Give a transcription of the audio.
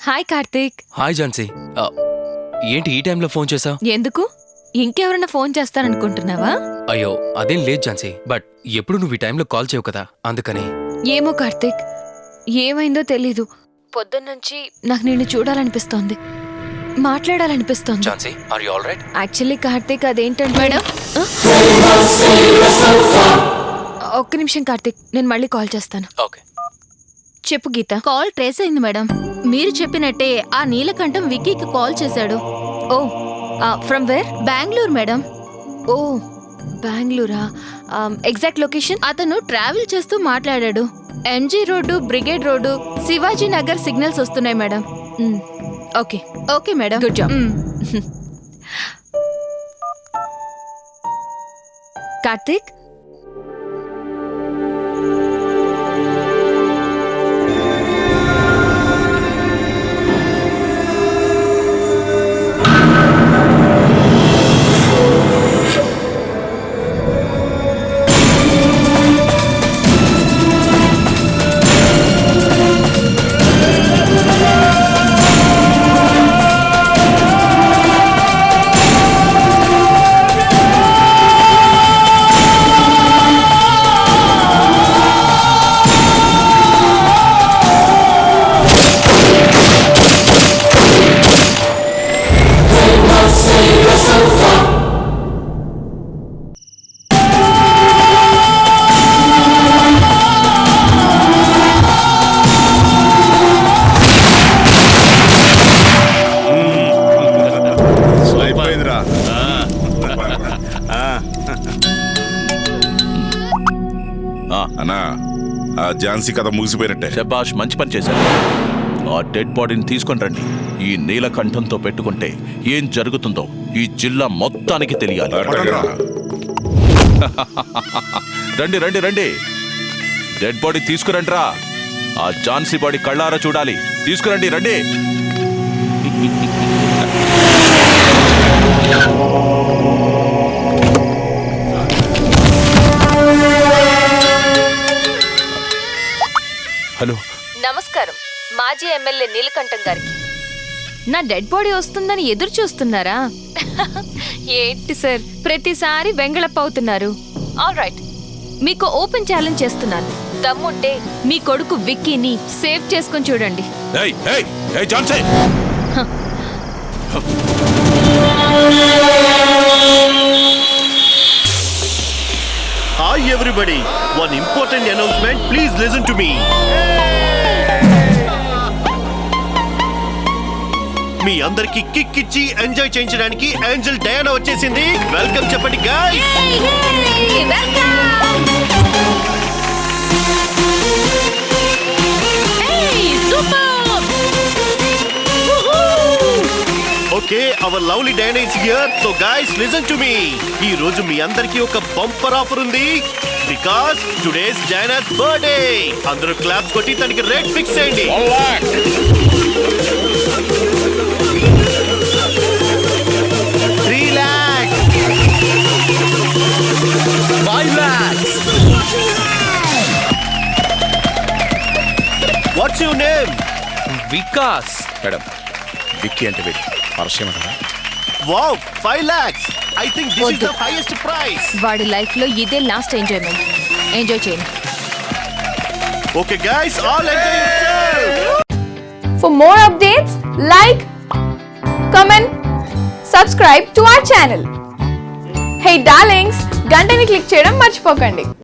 Hi Karthik. Hi Jhansi. ఏంటి ఈ టైంలో ఫోన్ చేసావు? ఎందుకు? ఇంకెవరన్నా ఫోన్ చేస్తారనుకుంటున్నావా? అయ్యో అదేం లేదు ఝాన్సీ, బట్ ఎప్పుడు నువ్వు ఈ టైంలో కాల్ చేయవు కదా, అందుకని. ఏమో కార్తీక్, ఏమైందో తెలీదు. పొద్దున్నుంచి నాకు నిన్ను చూడాలనిపిస్తోంది, మాట్లాడాలనిపిస్తోంది. Jhansi, are you all right? Actually Karthik అదేంటంటే మేడం, ఒక్క నిమిషం కార్తీక్, నేను మళ్ళీ కాల్ చేస్తాను. ఓకే. చెప్పు గీత. కాల్ ట్రేస్ అయింది మేడం. మీరు చెప్పినట్టే ఆ నీలకంఠం విక్కీకి కాల్ చేశాడు. Oh, from where? Bengaluru madam. Oh, బెంగళూరా? Exact location? అతను ట్రావెల్ చేస్తూ మాట్లాడాడు. M G road, brigade road, Shivaji Nagar signals వస్తున్నాయి madam. Okay okay madam, good job. Karthik, అన్నా, ఆ ఝాన్సీ కథ ముగిసిపోయినట్టే. శబాష్, మంచి పని చేశారు. ఆ డెడ్ బాడీని తీసుకొని రండి. ఈ నీలకంఠంతో పెట్టుకుంటే ఏం జరుగుతుందో ఈ జిల్లా మొత్తానికి తెలియాలి. రండి రండి రండి, డెడ్ బాడీ తీసుకురండి రా. ఆ ఝాన్సీ బాడీ కళ్ళారా చూడాలి. తీసుకురండి, రండి. హలో, నమస్కారం. మాజీ ఎమ్మెల్యే నీలకంఠం గారికి. నా డెడ్ బాడీ వస్తుందని ఎదురు చూస్తున్నారా? ఏంటి సార్, ప్రతిసారి వెంగళప్ప అవుతున్నారు. ఆల్ రైట్, మీకు ఓపెన్ ఛాలెంజ్ చేస్తున్నాను. దమ్ముంటే మీ కొడుకు విక్కీని సేవ్ చేసుకొని చూడండి. Jhansi, Hi everybody, one important announcement, please listen to me. మీ అందరికి కిక్ ఇచ్చి ఎంజాయ్ చేయించడానికి ఏంజెల్ డయానా వచ్చేసింది. వెల్కమ్ చెప్పండి guys. Okay, our lovely Diana is here. So guys listen to me. ఈ రోజు మీ అందరికి ఒక బంపర్ ఆఫర్ ఉంది. Because today's Diana's birthday. అందరూ క్లాప్స్ కొట్టి తనకి రేట్ ఫిక్స్ చేయండి. 3 lakhs, 5 lakhs. What's your name? Vikas. Madam, Vicky అంటే వీడు పరిచయం కదా. Wow, 5 lakhs. I think this is the highest price. వాడి లైఫ్ లో ఇదే లాస్ట్ ఎంజాయ్మెంట్. ఎంజాయ్ చేయండి. Okay guys, all enjoy yourself. For more updates, like, comment, subscribe to our channel. Hey darlings, గంటని click చేయడం మర్చిపోకండి.